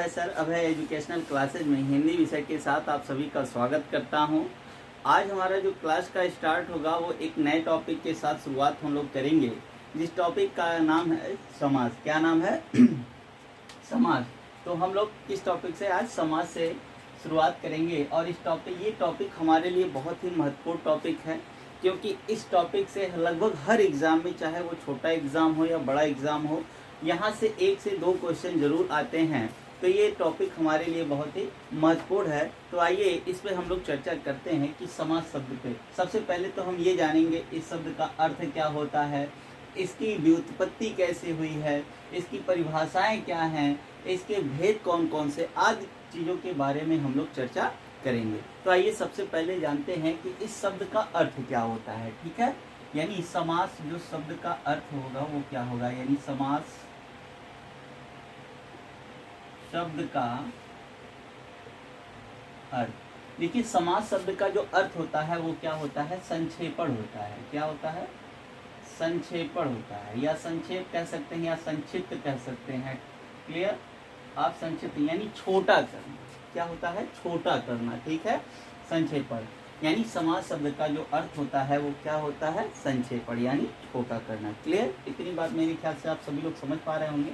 Professor अभय educational classes में हिंदी विषय के साथ आप सभी का स्वागत करता हूं। आज हमारा जो क्लास का स्टार्ट होगा वो एक नए टॉपिक के साथ शुरुआत हम लोग करेंगे, जिस टॉपिक का नाम है समाज। क्या नाम है? समाज। तो हम लोग इस टॉपिक से आज समाज से शुरुआत करेंगे और ये टॉपिक हमारे लिए बहुत ही महत्वपूर्ण टॉपिक है, क्योंकि इस टॉपिक से लगभग हर एग्ज़ाम में, चाहे वो छोटा एग्ज़ाम हो या बड़ा एग्ज़ाम हो, यहाँ से 1 से 2 क्वेश्चन ज़रूर आते हैं। तो ये टॉपिक हमारे लिए बहुत ही महत्वपूर्ण है। तो आइए इस पे हम लोग चर्चा करते हैं कि समाज शब्द पे। सबसे पहले तो हम ये जानेंगे इस शब्द का अर्थ क्या होता है, इसकी व्युत्पत्ति कैसे हुई है, इसकी परिभाषाएं क्या हैं, इसके भेद कौन कौन से, आदि चीज़ों के बारे में हम लोग चर्चा करेंगे। तो आइए सबसे पहले जानते हैं कि इस शब्द का अर्थ क्या होता है। ठीक है, यानी समास जो शब्द का अर्थ होगा वो क्या होगा, यानी समास शब्द का अर्थ। देखिए, समास शब्द का जो अर्थ होता है वो क्या होता है, संक्षेपण होता है। क्या होता है? संक्षेपण होता है, या संक्षेप कह सकते हैं या संक्षिप्त कह सकते हैं। क्लियर? आप संक्षिप्त यानी छोटा करना। क्या होता है? छोटा करना। ठीक है, संक्षेपण। यानी समास शब्द का जो अर्थ होता है वो क्या होता है, संक्षेपण यानी छोटा करना। क्लियर? इतनी बात मेरे ख्याल से आप सभी लोग समझ पा रहे होंगे।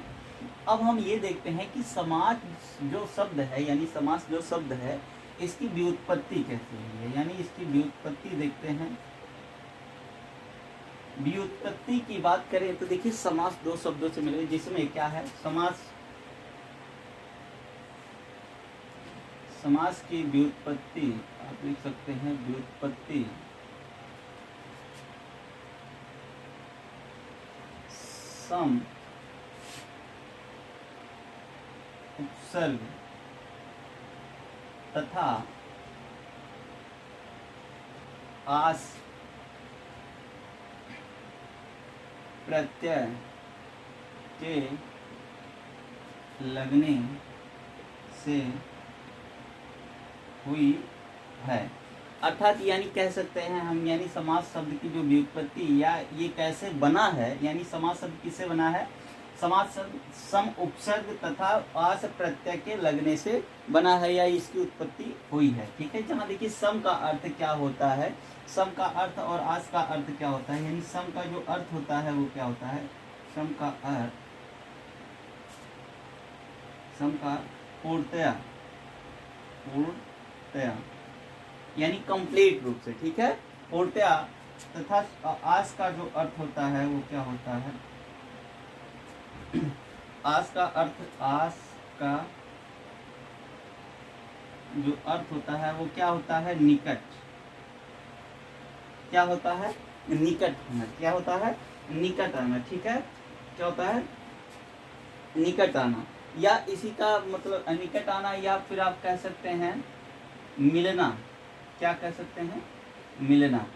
अब हम ये देखते हैं कि समाज जो शब्द है, यानी समास जो शब्द है, इसकी व्युत्पत्ति कैसे हुई है। यानी इसकी व्युत्पत्ति देखते हैं। व्युत्पत्ति की बात करें तो देखिए, समास 2 शब्दों से मिले, जिसमें क्या है, समास की व्युत्पत्ति आप लिख सकते हैं। व्युत्पत्ति सम, उपसर्ग तथा आस प्रत्यय के लगने से हुई है। अर्थात यानी कह सकते हैं हम, यानी समास शब्द की जो व्युत्पत्ति या ये कैसे बना है, यानी समास शब्द किससे बना है, समास शब्द सम, उपसर्ग तथा आस प्रत्यय के लगने से बना है या इसकी उत्पत्ति हुई है। ठीक है, जहाँ देखिए सम का अर्थ क्या होता है, सम का अर्थ और आस का अर्थ क्या होता है। यानी सम का जो अर्थ होता है वो क्या होता है, सम का अर्थ, सम का पूर्णतया यानी कंप्लीट रूप से। ठीक है, पूर्णतया। तथा आस का जो अर्थ होता है वो क्या होता है, आस का अर्थ, आस का जो अर्थ होता है वो क्या होता है, निकट। क्या होता है? निकट आना। क्या होता है? निकट आना। ठीक है, क्या होता है? निकट आना, या इसी का मतलब निकट आना, या फिर आप कह सकते हैं मिलना। क्या कह सकते हैं? मिलना,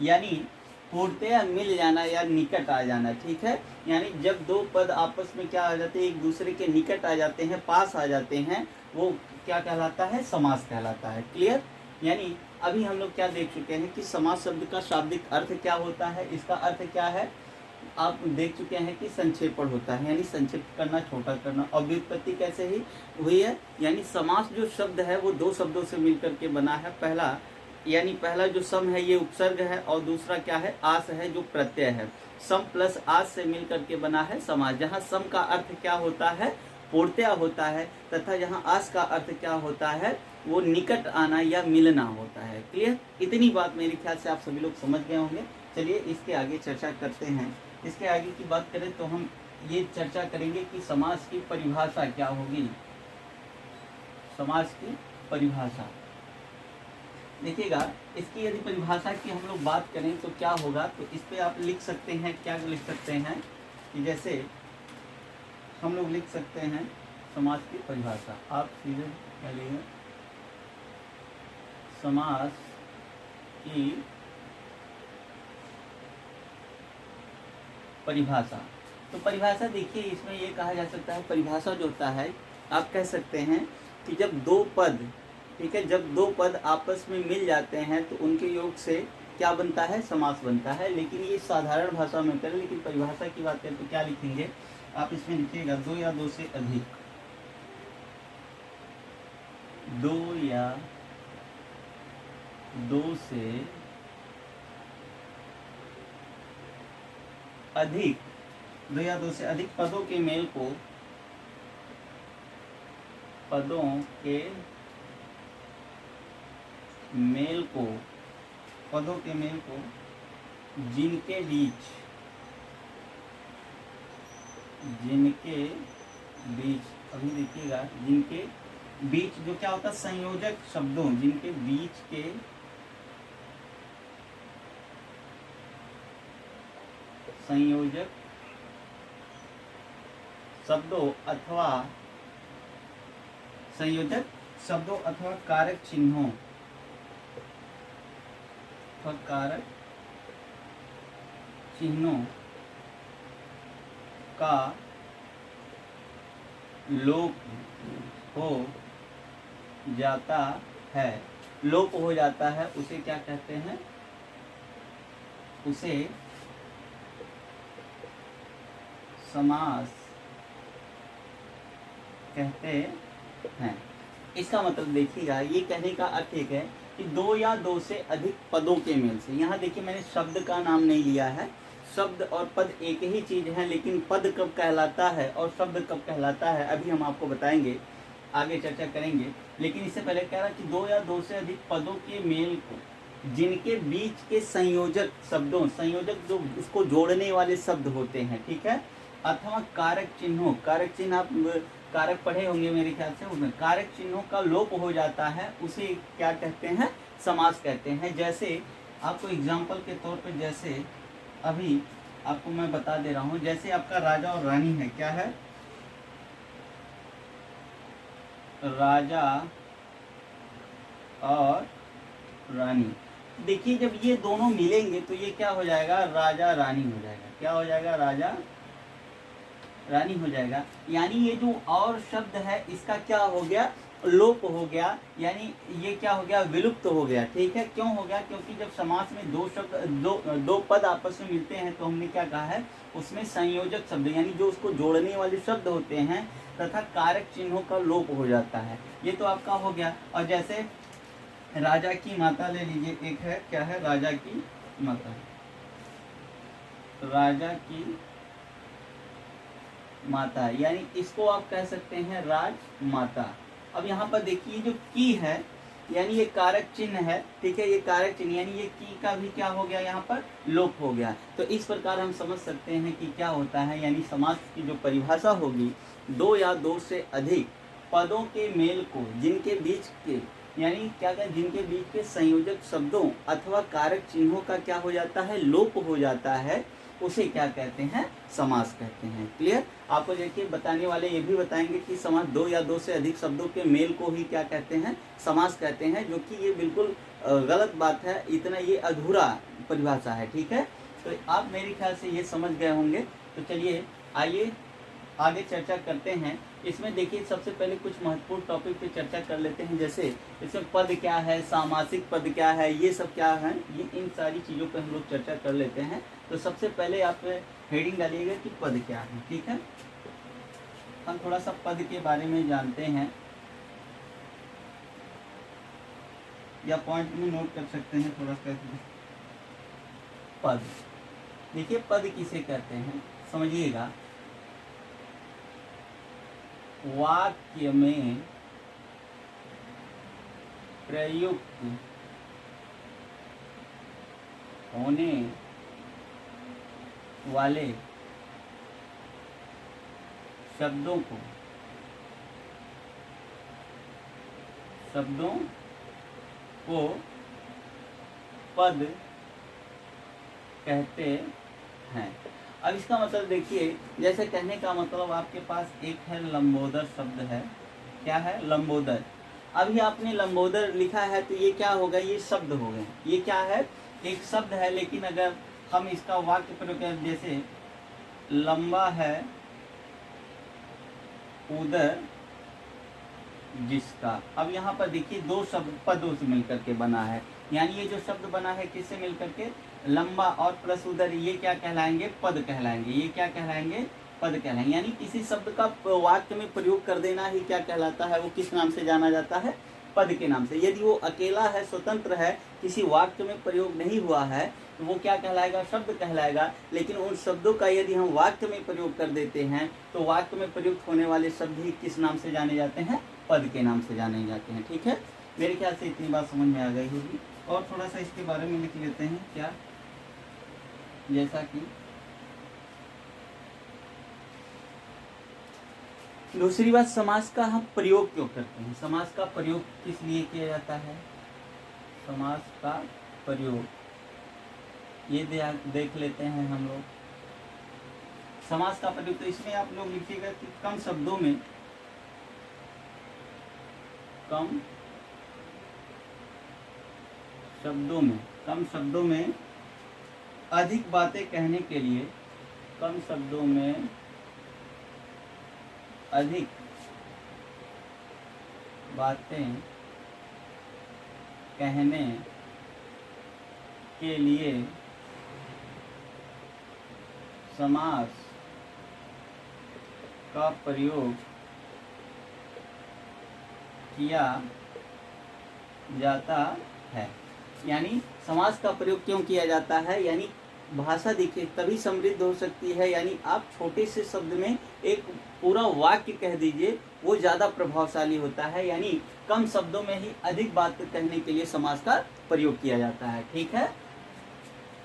यानी पूर्णतया मिल जाना या निकट आ जाना। ठीक है, यानी जब 2 पद आपस में क्या आ जाते हैं, एक दूसरे के निकट आ जाते हैं, पास आ जाते हैं, वो क्या कहलाता है, समास कहलाता है। क्लियर? यानी अभी हम लोग क्या देख चुके हैं कि समास शब्द का शाब्दिक अर्थ क्या होता है, इसका अर्थ क्या है, आप देख चुके हैं कि संक्षेपण होता है, यानी संक्षिप्त करना, छोटा करना। और व्युत्पत्ति कैसे ही हुई है, यानी समास जो शब्द है वो 2 शब्दों से मिलकर के बना है। पहला जो सम है ये उपसर्ग है, और दूसरा क्या है, आस है जो प्रत्यय है। सम प्लस आस से मिलकर के बना है समास, जहाँ सम का अर्थ क्या होता है, पूर्णतया होता है, तथा जहाँ आस का अर्थ क्या होता है, वो निकट आना या मिलना होता है। क्लियर? इतनी बात मेरे ख्याल से आप सभी लोग समझ गए होंगे। चलिए इसके आगे चर्चा करते हैं। इसके आगे की बात करें तो हम ये चर्चा करेंगे कि समास की परिभाषा क्या होगी। समास की परिभाषा देखिएगा, इसकी यदि परिभाषा की हम लोग बात करें तो क्या होगा, तो इस पे आप लिख सकते हैं, क्या लिख सकते हैं कि जैसे हम लोग लिख सकते हैं समास की परिभाषा। आप सीधे क्या लिखेंगे, समास की परिभाषा। तो परिभाषा देखिए, इसमें ये कहा जा सकता है, परिभाषा जो होता है आप कह सकते हैं कि जब 2 पद, ठीक है, जब 2 पद आपस में मिल जाते हैं तो उनके योग से क्या बनता है, समास बनता है। लेकिन ये साधारण भाषा में करें, लेकिन परिभाषा की बात करें तो क्या लिखेंगे आप, इसमें लिखिएगा 2 या 2 से अधिक। दो या दो से अधिक पदों के मेल को जिनके बीच अभी देखिएगा, जिनके बीच जो क्या होता है संयोजक शब्दों, जिनके बीच के संयोजक शब्दों अथवा कारक चिन्हों का लोप हो जाता है, उसे क्या कहते हैं? उसे समास कहते हैं। इसका मतलब देखिएगा, ये कहने का अर्थ एक है कि दो या दो से अधिक पदों के मेल से। यहाँ देखिए मैंने शब्द का नाम नहीं लिया है, शब्द और पद एक ही चीज है, लेकिन पद कब कहलाता है और शब्द कब कहलाता है अभी हम आपको बताएंगे, आगे चर्चा करेंगे। लेकिन इससे पहले कह रहा कि दो या दो से अधिक पदों के मेल को जिनके बीच के संयोजक शब्दों, संयोजक जो इसको जोड़ने वाले शब्द होते हैं, ठीक है, अथवा कारक चिन्हों, कारक चिन्ह आप कारक पढ़े होंगे मेरे ख्याल से, उसमें कारक चिन्हों का लोप हो जाता है, उसे क्या कहते हैं? समास कहते हैं। जैसे आपको एग्जाम्पल के तौर पे, जैसे अभी आपको मैं बता दे रहा हूँ, जैसे आपका राजा और रानी है, क्या है? राजा और रानी। देखिए जब ये दोनों मिलेंगे तो ये क्या हो जाएगा? राजा रानी हो जाएगा। क्या हो जाएगा? राजा रानी हो जाएगा। यानी ये जो और शब्द है इसका क्या हो गया? लोप हो गया, यानी ये क्या हो गया? विलुप्त हो गया। ठीक है, क्यों हो गया? क्योंकि जब समास में दो पद आपस में मिलते हैं तो हमने क्या कहा है, उसमें संयोजक शब्द यानी जो उसको जोड़ने वाले शब्द होते हैं तथा कारक चिन्हों का लोप हो जाता है। ये तो आपका हो गया। और जैसे राजा की माता ले लीजिए, एक है, क्या है? राजा की माता। राजा की माता यानी इसको आप कह सकते हैं राजमाता। अब यहाँ पर देखिए जो की है यानी ये कारक चिन्ह है, ठीक है, ये कारक चिन्ह यानी ये की का भी क्या हो गया? यहाँ पर लोप हो गया। तो इस प्रकार हम समझ सकते हैं कि क्या होता है, यानी समास की जो परिभाषा होगी, दो या दो से अधिक पदों के मेल को जिनके बीच के, यानी क्या कहें, जिनके बीच के संयोजक शब्दों अथवा कारक चिन्हों का क्या हो जाता है? लोप हो जाता है, उसे क्या कहते हैं? समास कहते हैं। क्लियर? आपको देखिए बताने वाले ये भी बताएंगे कि समास दो या दो से अधिक शब्दों के मेल को ही क्या कहते हैं? समास कहते हैं, जो कि ये बिल्कुल गलत बात है, इतना ये अधूरा परिभाषा है। ठीक है, तो आप मेरे ख्याल से ये समझ गए होंगे। तो चलिए आइए आगे चर्चा करते हैं। इसमें देखिए सबसे पहले कुछ महत्वपूर्ण टॉपिक पे चर्चा कर लेते हैं, जैसे इसमें पद क्या है, सामासिक पद क्या है, ये सब क्या है, ये इन सारी चीज़ों पे हम लोग चर्चा कर लेते हैं। तो सबसे पहले आप हेडिंग डालिएगा कि पद क्या है। ठीक है, हम थोड़ा सा पद के बारे में जानते हैं, या पॉइंट में नोट कर सकते हैं थोड़ा सा। पद, देखिए पद किसे कहते हैं समझिएगा। वाक्य में प्रयुक्त होने वाले शब्दों को पद कहते हैं। अब इसका मतलब देखिए, जैसे कहने का मतलब आपके पास एक है लंबोदर शब्द है। क्या है? लंबोदर। अभी आपने लंबोदर लिखा है तो ये क्या होगा? ये शब्द हो गए। ये क्या है? एक शब्द है, लेकिन अगर हम इसका वाक्य प्रयोग करें, जैसे लंबा है उदर जिसका। अब यहाँ पर देखिए दो शब्द पदों से मिलकर के बना है, यानी ये जो शब्द बना है किससे मिलकर के? लंबा और प्लस उदर, ये क्या कहलाएंगे? पद कहलाएंगे। ये क्या कहलाएंगे? पद कहलाएंगे। यानी किसी शब्द का वाक्य में प्रयोग कर देना ही क्या कहलाता है? वो किस नाम से जाना जाता है? पद के नाम से। यदि वो अकेला है, स्वतंत्र है, किसी वाक्य में प्रयोग नहीं हुआ है, तो वो क्या कहलाएगा? शब्द कहलाएगा। लेकिन उन शब्दों का यदि हम वाक्य में प्रयोग कर देते हैं तो वाक्य में प्रयुक्त होने वाले शब्द ही किस नाम से जाने जाते हैं? पद के नाम से जाने जाते हैं। ठीक है, मेरे ख्याल से इतनी बात समझ में आ गई होगी। और थोड़ा सा इसके बारे में लिख लेते हैं। क्या? जैसा कि दूसरी बात, समास का हम प्रयोग क्यों करते हैं? समास का प्रयोग किस लिए किया जाता है? समास का प्रयोग ये देख लेते हैं हम लोग। समास का प्रयोग तो इसमें आप लोग लिखिएगा कि कम शब्दों में, कम शब्दों में अधिक बातें कहने के लिए, कम शब्दों में अधिक बातें कहने के लिए समास का प्रयोग किया जाता है। यानी समास का प्रयोग क्यों किया जाता है? यानी भाषा देखिए तभी समृद्ध हो सकती है। यानी आप छोटे से शब्द में एक पूरा वाक्य कह दीजिए, वो ज़्यादा प्रभावशाली होता है। यानी कम शब्दों में ही अधिक बात कहने के लिए समास का प्रयोग किया जाता है। ठीक है,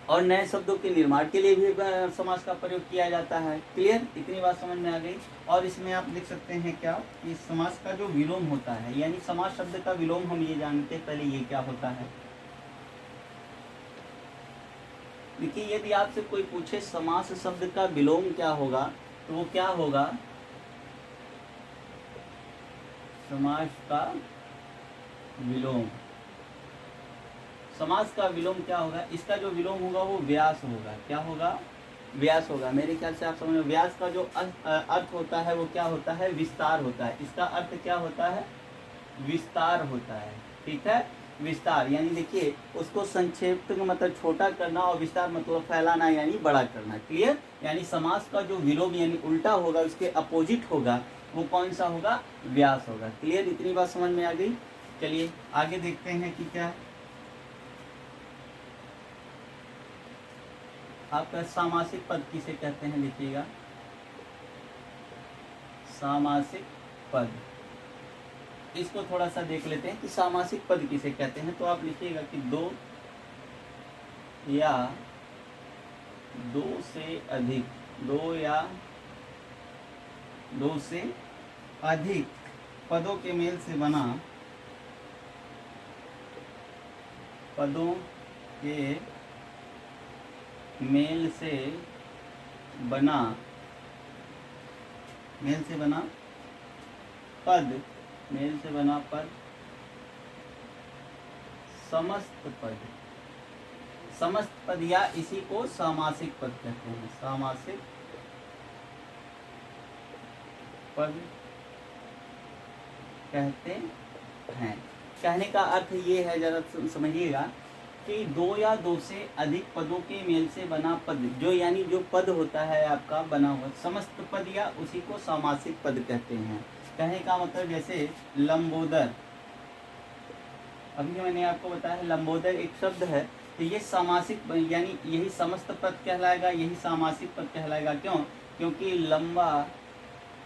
और नए शब्दों के निर्माण के लिए भी समास का प्रयोग किया जाता है। क्लियर? इतनी बात समझ में आ गई। और इसमें आप लिख सकते हैं क्या कि समास का जो विलोम होता है, यानी समास शब्द का विलोम हम ये जानते हैं पहले ये क्या होता है। देखिए, यदि आपसे कोई पूछे समास शब्द का विलोम क्या होगा, तो वो क्या होगा? समास का विलोम, समास का विलोम क्या होगा? इसका जो विलोम होगा वो व्यास होगा। क्या होगा? व्यास होगा। मेरे ख्याल से आप समझ, व्यास का जो अर्थ होता है वो क्या होता है? विस्तार होता है। इसका अर्थ क्या होता है? विस्तार होता है। ठीक है, विस्तार। यानी देखिए, उसको संक्षेप मतलब छोटा करना, और विस्तार मतलब फैलाना यानी बड़ा करना। क्लियर? यानी समास का जो विलोम यानी उल्टा होगा, उसके अपोजिट होगा, वो कौन सा होगा? व्यास होगा। क्लियर? इतनी बात समझ में आ गई। चलिए आगे देखते हैं कि क्या आपका सामासिक पद किसे कहते हैं? लिखिएगा, सामासिक पद। इसको थोड़ा सा देख लेते हैं कि सामासिक पद किसे कहते हैं। तो आप लिखिएगा कि दो या दो से अधिक, दो या दो से अधिक पदों के मेल से बना, पदों के मेल से बना पद, मेल से बना पद, समस्त पद, समस्त पद, या इसी को सामासिक पद कहते हैं। सामासिक पद कहते हैं। कहने का अर्थ ये है, जरा समझिएगा, कि दो या दो से अधिक पदों के मेल से बना पद, जो यानी जो पद होता है आपका बना हुआ समस्त पद, या उसी को सामासिक पद कहते हैं। कहने का मतलब जैसे लंबोदर, अभी मैंने आपको बताया लंबोदर एक शब्द है, तो ये सामासिक यानी यही समस्त पद कहलाएगा, यही सामासिक पद कहलाएगा। क्यों? क्योंकि लंबा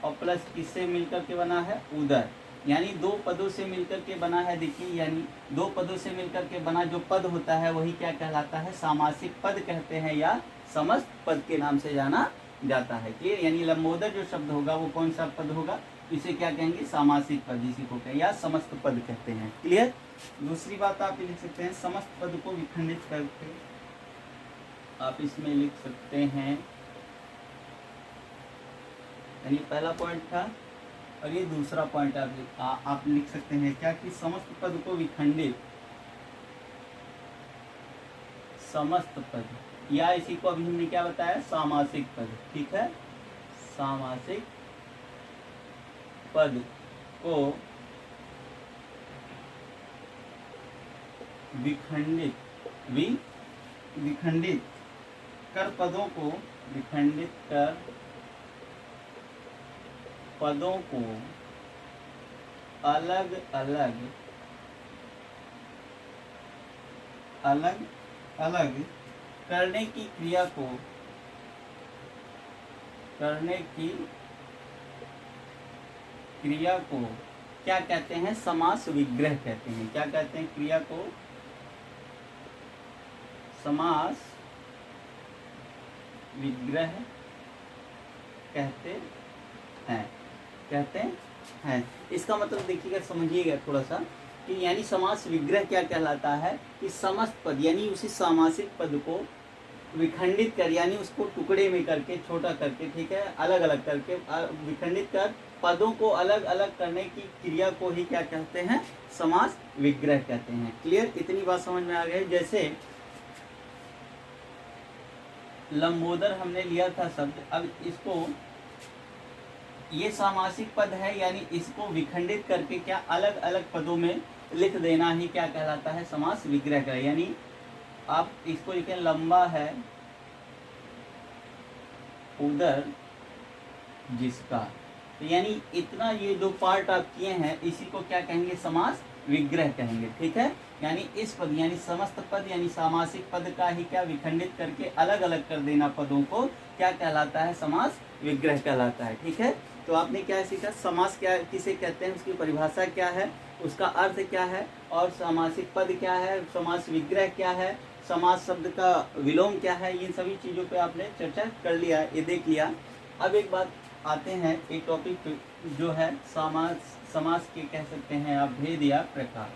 और प्लस किससे मिलकर के बना है? उदर, यानी दो पदों से मिलकर के बना है। देखिए, यानी दो पदों से मिलकर के बना जो पद होता है वही क्या कहलाता है? सामासिक पद कहते हैं, या समस्त पद के नाम से जाना जाता है। क्लियर? यानी लंबोदर जो शब्द होगा वो कौन सा पद होगा? इसे क्या कहेंगे? सामासिक पद, इसी को कहें या समस्त पद कहते हैं। क्लियर? दूसरी बात आप लिख सकते हैं, समस्त पद को विखंडित करके आप इसमें लिख सकते हैं, यानी पहला पॉइंट था और ये दूसरा पॉइंट आप लिख सकते हैं क्या कि समस्त पद को विखंडित, समस्त पद, या इसी को अभी हमने क्या बताया? सामासिक पद। ठीक है, सामासिक पद को विखंडित कर पदों को, विखंडित कर पदों को अलग अलग अलग अलग करने की क्रिया को क्या कहते हैं? समास विग्रह कहते हैं। क्या कहते हैं? क्रिया को समास विग्रह कहते हैं। इसका मतलब देखिएगा, समझिएगा थोड़ा सा कि यानी समास विग्रह क्या कहलाता है कि समस्त पद यानी उसी सामासिक पद को विखंडित कर, यानी उसको टुकड़े में करके, छोटा करके, ठीक है, अलग अलग करके विखंडित कर पदों को अलग अलग करने की क्रिया को ही क्या कहते हैं? समास विग्रह कहते हैं। क्लियर? इतनी बात समझ में आ गई। जैसे लंबोदर हमने लिया था शब्द, अब इसको, ये सामासिक पद है, यानी इसको विखंडित करके क्या अलग अलग पदों में लिख देना ही क्या कहलाता है? समास विग्रह का। यानी आप इसको लिखें, लंबा है उदर जिसका, तो यानी इतना ये दो पार्ट आप किए हैं, इसी को क्या कहेंगे? समास विग्रह कहेंगे। ठीक है, यानी इस पद यानी समस्त पद यानी सामासिक पद का ही क्या विखंडित करके अलग अलग कर देना पदों को क्या कहलाता है? समास विग्रह कहलाता है। ठीक है, तो आपने क्या सीखा? समास क्या किसे कहते हैं, उसकी परिभाषा क्या है, उसका अर्थ क्या है, और सामासिक पद क्या है, समास विग्रह क्या है, समास शब्द का विलोम क्या है, इन सभी चीज़ों पे आपने चर्चा कर लिया, ये देख लिया। अब एक बात आते हैं एक टॉपिक पे, जो है समास के कह सकते हैं आप भेद या प्रकार।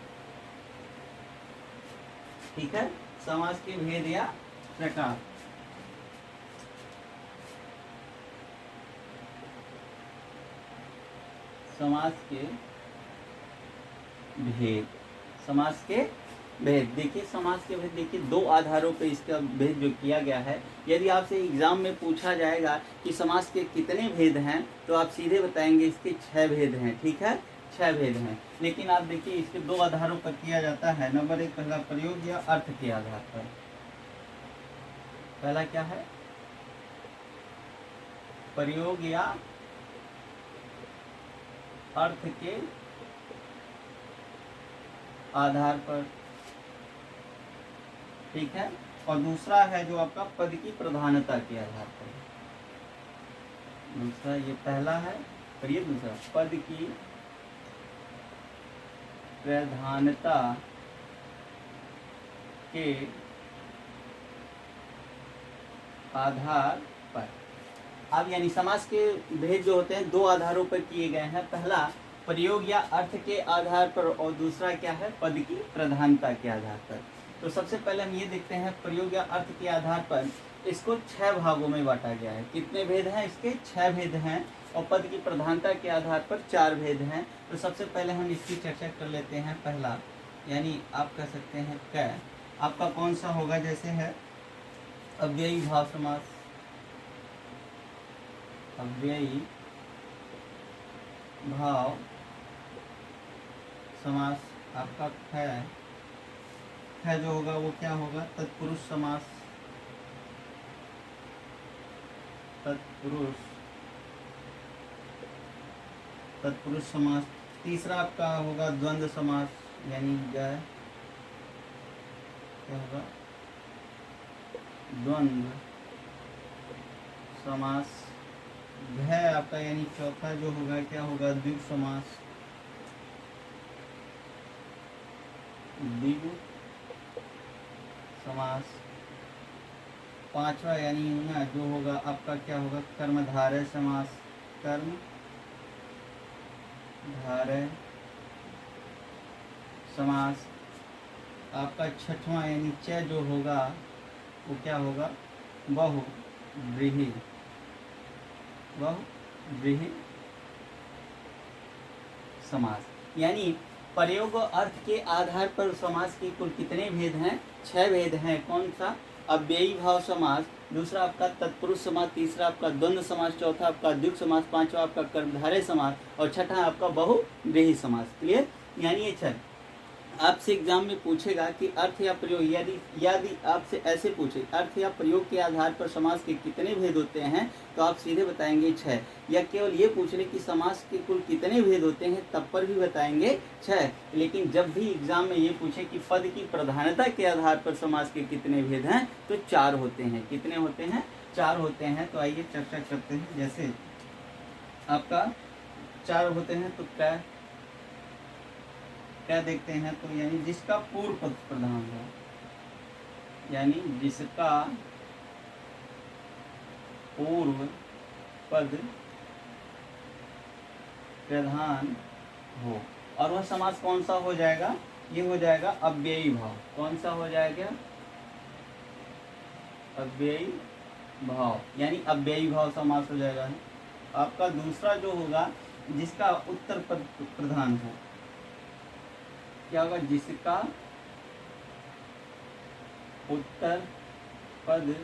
ठीक है, समास के भेद या प्रकार। समास के भेद, समास के भेद। देखिए समास के भेद, देखिए दो आधारों पे इसका भेद जो किया गया है। यदि आपसे एग्जाम में पूछा जाएगा कि समास के कितने भेद हैं, तो आप सीधे बताएंगे इसके 6 भेद हैं। ठीक है, 6 भेद हैं। लेकिन आप देखिए इसके दो आधारों पर किया जाता है। नंबर 1, पहला प्रयोग या अर्थ के आधार पर। पहला क्या है? प्रयोग या अर्थ के आधार पर। ठीक है, और दूसरा है जो आपका पद की प्रधानता के आधार पर। दूसरा, ये पहला है, और ये दूसरा, पद की प्रधानता के आधार पर। अब यानी समास के भेद जो होते हैं दो आधारों पर किए गए हैं। पहला प्रयोग या अर्थ के आधार पर, और दूसरा क्या है? पद की प्रधानता के आधार पर। तो सबसे पहले हम ये देखते हैं प्रयोग या अर्थ के आधार पर इसको 6 भागों में बांटा गया है। कितने भेद हैं इसके? 6 भेद हैं, और पद की प्रधानता के आधार पर 4 भेद हैं। तो सबसे पहले हम इसकी चर्चा कर लेते हैं। पहला यानी आप कह सकते हैं क, आपका कौन सा होगा? जैसे है अव्ययी भाव समास, अव्ययी भाव समास। आपका ख जो होगा वो क्या होगा? तत्पुरुष समास, तत्पुरुष समास। तीसरा आपका होगा द्वंद्व समास, यानी क्या होगा? द्वंद्व समास। घ आपका यानी चौथा जो होगा क्या होगा? द्विगु समास, द्विगु समास। पांचवा यानी ना जो होगा आपका क्या होगा? कर्मधारय समास, कर्मधारय समास। आपका छठवां यानी च जो होगा वो क्या होगा? बहुव्रीहि समास। यानी प्रयोग और अर्थ के आधार पर समास के कुल कितने भेद हैं? 6 भेद हैं। कौन सा? अव्ययी भाव समास, दूसरा आपका तत्पुरुष समास, तीसरा आपका द्वंद्व समास, चौथा आपका द्विगु समास, पांचवा आपका कर्मधारय समास, और छठा आपका बहुव्रीहि समास। क्लियर? यानी ये 6 आपसे एग्जाम में पूछेगा कि अर्थ या प्रयोग, यदि आपसे ऐसे पूछे अर्थ या प्रयोग के आधार पर समास के कितने भेद होते हैं, तो आप सीधे बताएंगे 6। या केवल ये पूछ ले कि समास के कुल कितने भेद होते हैं, तब पर भी बताएंगे 6। लेकिन जब भी एग्जाम में ये पूछे कि पद की प्रधानता के आधार पर समास के कितने भेद हैं, तो 4 होते हैं। कितने होते हैं? 4 होते हैं। तो आइए चर्चा करते हैं। जैसे आपका 4 होते हैं, तो क्या देखते हैं? तो यानी जिसका पूर्व पद प्रधान हो, यानी जिसका पूर्व पद प्रधान हो। और वह समास कौन सा हो जाएगा? ये हो जाएगा अव्ययी भाव। कौन सा हो जाएगा? अव्ययी भाव, यानी अव्ययी भाव समास हो जाएगा। आपका दूसरा जो होगा, जिसका उत्तर पद प्रधान हो। क्या होगा? जिसका उत्तर पद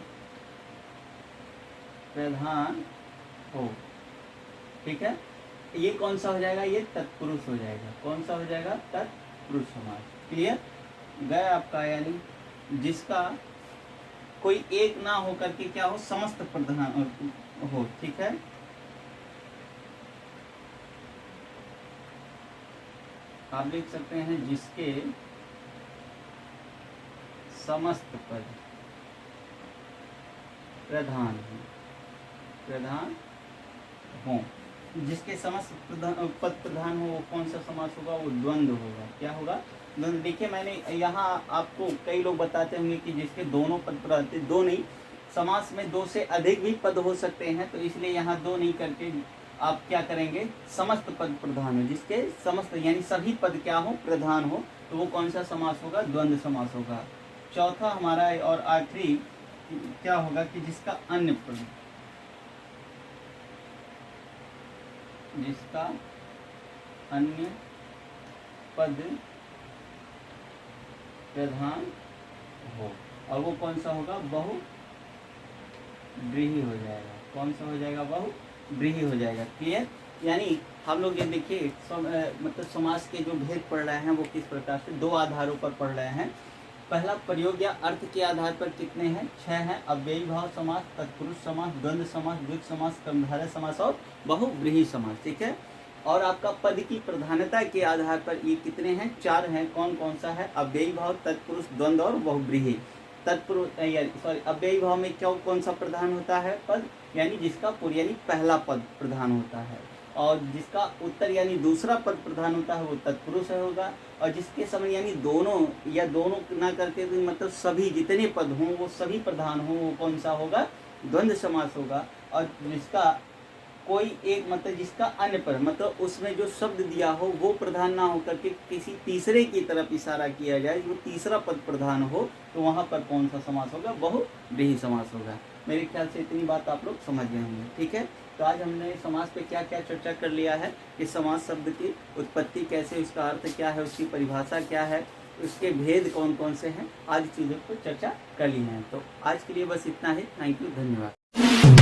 प्रधान हो। ठीक है, ये कौन सा हो जाएगा? ये तत्पुरुष हो जाएगा। कौन सा हो जाएगा? तत्पुरुष समास। क्लियर? गया आपका, यानी जिसका कोई एक ना हो करके क्या हो? समस्त प्रधान हो। ठीक है, आप लिख सकते हैं जिसके समस्त पद प्रधान हो। जिसके समस्त पद प्रधान हो, वो कौन सा समास होगा? वो द्वंद्व होगा। क्या होगा? द्वंद्व। देखिए, मैंने यहाँ आपको कई लोग बताते होंगे कि जिसके दोनों पद प्रधान, दो नहीं, समास में 2 से अधिक भी पद हो सकते हैं, तो इसलिए यहाँ 2 नहीं करके आप क्या करेंगे? समस्त पद प्रधान हो। जिसके समस्त यानी सभी पद क्या हो? प्रधान हो, तो वो कौन सा समास होगा? द्वंद्व समास होगा। चौथा हमारा और आखिरी क्या होगा कि जिसका अन्य पद, जिसका अन्य पद प्रधान हो, और वो कौन सा होगा? बहुव्रीहि हो जाएगा। कौन सा हो जाएगा? बहुव्रीहि हो जाएगा। क्लियर? यानी हम लोग ये देखिए मतलब समास के जो भेद पढ़ रहे हैं वो किस प्रकार से 2 आधारों पर पढ़ रहे हैं। पहला, प्रयोग या अर्थ के आधार पर कितने हैं? 6 हैं। अव्ययी भाव समास, तत्पुरुष समास, द्वंद्व समास, द्वित्व समास, कर्मधारय समास और बहुव्रीहि समास। ठीक है, और आपका पद की प्रधानता के आधार पर ये कितने हैं? 4 हैं। कौन कौन सा है? अव्ययी भाव, तत्पुरुष, द्वंद्व और बहुव्रीहि। अव्ययी भाव में क्या कौन सा प्रधान होता है? पद, यानी जिसका पूर्व यानी पहला पद प्रधान होता है। और जिसका उत्तर यानी दूसरा पद प्रधान होता है, वो तत्पुरुष होगा। और जिसके समय यानी दोनों या दोनों ना करके मतलब सभी जितने पद हों वो सभी प्रधान हों, वो कौन सा होगा? द्वंद्व समास होगा। और जिसका कोई एक मतलब जिसका अन्य पद मतलब उसमें जो शब्द दिया हो वो प्रधान ना होकर के किसी तीसरे की तरफ इशारा किया जाए, वो तीसरा पद प्रधान हो, तो वहाँ पर कौन सा समास होगा? बहुव्रीहि समास होगा। मेरे ख्याल से इतनी बात आप लोग समझ गए होंगे। ठीक है, तो आज हमने समास पे क्या क्या चर्चा कर लिया है कि समास शब्द की उत्पत्ति कैसे, उसका अर्थ क्या है, उसकी परिभाषा क्या है, उसके भेद कौन कौन से हैं, आदि चीज़ों पर चर्चा कर ली है। तो आज के लिए बस इतना ही। थैंक यू, धन्यवाद।